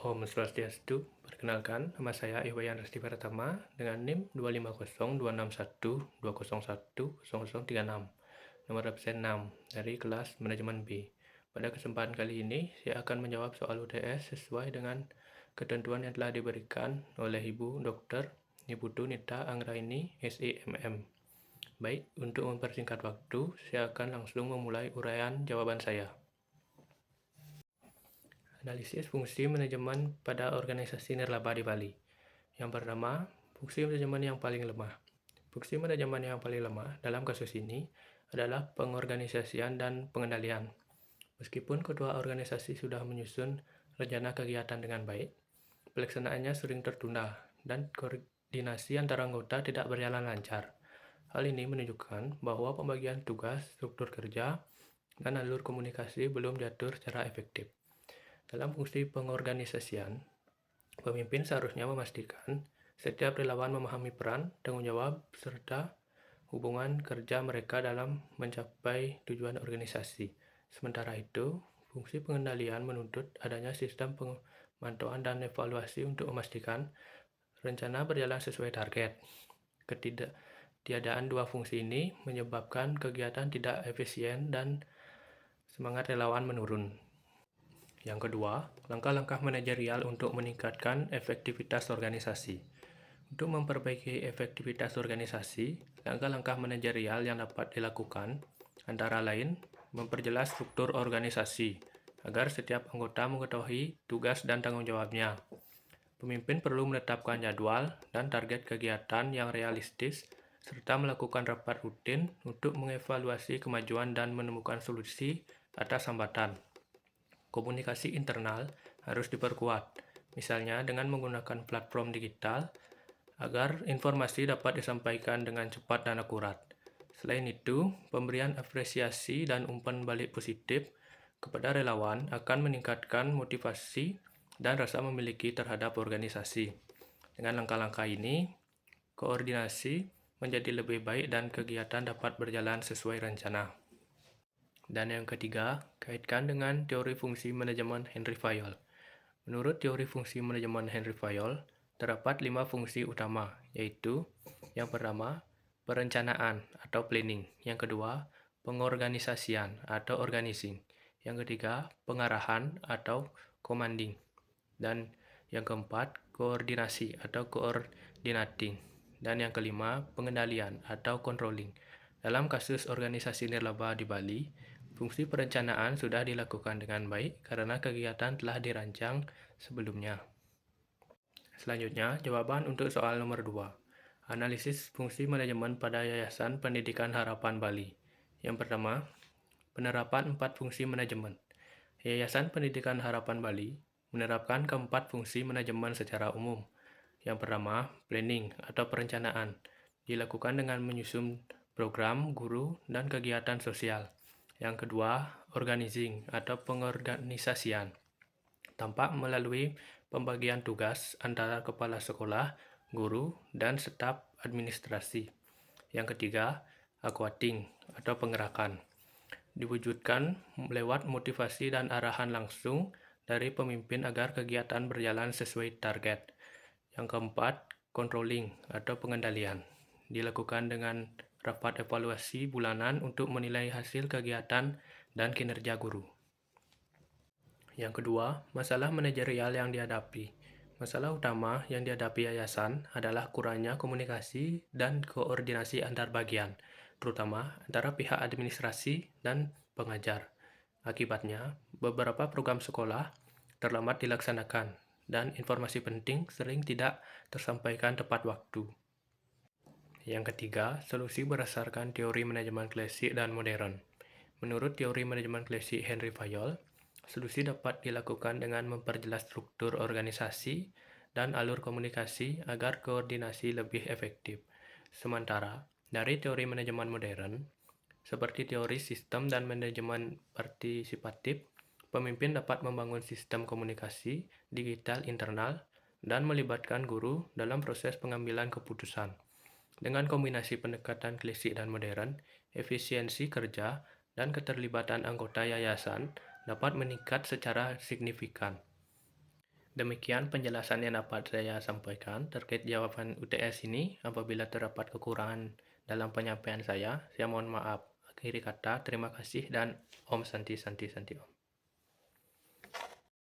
Om Swastiastu, perkenalkan, nama saya Iwayan Resti Pratama dengan NIM 2502061201036, nomor absen 6 dari kelas Manajemen B. Pada kesempatan kali ini, saya akan menjawab soal UTS sesuai dengan ketentuan yang telah diberikan oleh Ibu Dr. Niputu Nita Anggraini, SEMM. Baik, untuk mempersingkat waktu, saya akan langsung memulai uraian jawaban saya. Analisis fungsi manajemen pada organisasi nirlaba di Bali. Yang pertama, fungsi manajemen yang paling lemah. Fungsi manajemen yang paling lemah dalam kasus ini adalah pengorganisasian dan pengendalian. Meskipun kedua organisasi sudah menyusun rencana kegiatan dengan baik, pelaksanaannya sering tertunda dan koordinasi antara anggota tidak berjalan lancar. Hal ini menunjukkan bahwa pembagian tugas, struktur kerja, dan alur komunikasi belum diatur secara efektif. Dalam fungsi pengorganisasian, pemimpin seharusnya memastikan setiap relawan memahami peran, tanggung jawab, serta hubungan kerja mereka dalam mencapai tujuan organisasi. Sementara itu, fungsi pengendalian menuntut adanya sistem pemantauan dan evaluasi untuk memastikan rencana berjalan sesuai target. Ketiadaan dua fungsi ini menyebabkan kegiatan tidak efisien dan semangat relawan menurun. Yang kedua, langkah-langkah manajerial untuk meningkatkan efektivitas organisasi. Untuk memperbaiki efektivitas organisasi, langkah-langkah manajerial yang dapat dilakukan antara lain memperjelas struktur organisasi agar setiap anggota mengetahui tugas dan tanggung jawabnya. Pemimpin perlu menetapkan jadwal dan target kegiatan yang realistis serta melakukan rapat rutin untuk mengevaluasi kemajuan dan menemukan solusi atas hambatan. Komunikasi internal harus diperkuat, misalnya dengan menggunakan platform digital agar informasi dapat disampaikan dengan cepat dan akurat. Selain itu, pemberian apresiasi dan umpan balik positif kepada relawan akan meningkatkan motivasi dan rasa memiliki terhadap organisasi. Dengan langkah-langkah ini, koordinasi menjadi lebih baik dan kegiatan dapat berjalan sesuai rencana. Dan yang ketiga, kaitkan dengan teori fungsi manajemen Henry Fayol. Menurut teori fungsi manajemen Henry Fayol, terdapat 5 fungsi utama, yaitu yang pertama, perencanaan atau planning. Yang kedua, pengorganisasian atau organizing. Yang ketiga, pengarahan atau commanding. Dan yang keempat, koordinasi atau coordinating. Dan yang kelima, pengendalian atau controlling. Dalam kasus organisasi nirlaba di Bali, fungsi perencanaan sudah dilakukan dengan baik karena kegiatan telah dirancang sebelumnya. Selanjutnya, jawaban untuk soal nomor 2. Analisis fungsi manajemen pada Yayasan Pendidikan Harapan Bali. Yang pertama, penerapan 4 fungsi manajemen. Yayasan Pendidikan Harapan Bali menerapkan keempat fungsi manajemen secara umum. Yang pertama, planning atau perencanaan, dilakukan dengan menyusun program, guru, dan kegiatan sosial. Yang kedua, organizing atau pengorganisasian, tampak melalui pembagian tugas antara kepala sekolah, guru, dan staf administrasi. Yang ketiga, aquating atau pengerakan, diwujudkan lewat motivasi dan arahan langsung dari pemimpin agar kegiatan berjalan sesuai target. Yang keempat, controlling atau pengendalian, dilakukan dengan rapat evaluasi bulanan untuk menilai hasil kegiatan dan kinerja guru. Yang kedua, masalah manajerial yang dihadapi. Masalah utama yang dihadapi yayasan adalah kurangnya komunikasi dan koordinasi antar bagian, terutama antara pihak administrasi dan pengajar. Akibatnya, beberapa program sekolah terlambat dilaksanakan dan informasi penting sering tidak tersampaikan tepat waktu. Yang ketiga, solusi berdasarkan teori manajemen klasik dan modern. Menurut teori manajemen klasik Henry Fayol, solusi dapat dilakukan dengan memperjelas struktur organisasi dan alur komunikasi agar koordinasi lebih efektif. Sementara, dari teori manajemen modern, seperti teori sistem dan manajemen partisipatif, pemimpin dapat membangun sistem komunikasi digital internal dan melibatkan guru dalam proses pengambilan keputusan. Dengan kombinasi pendekatan klasik dan modern, efisiensi kerja dan keterlibatan anggota yayasan dapat meningkat secara signifikan. Demikian penjelasan yang dapat saya sampaikan terkait jawaban UTS ini. Apabila terdapat kekurangan dalam penyampaian saya mohon maaf. Akhiri kata, terima kasih dan Om Santi Santi Santi Om.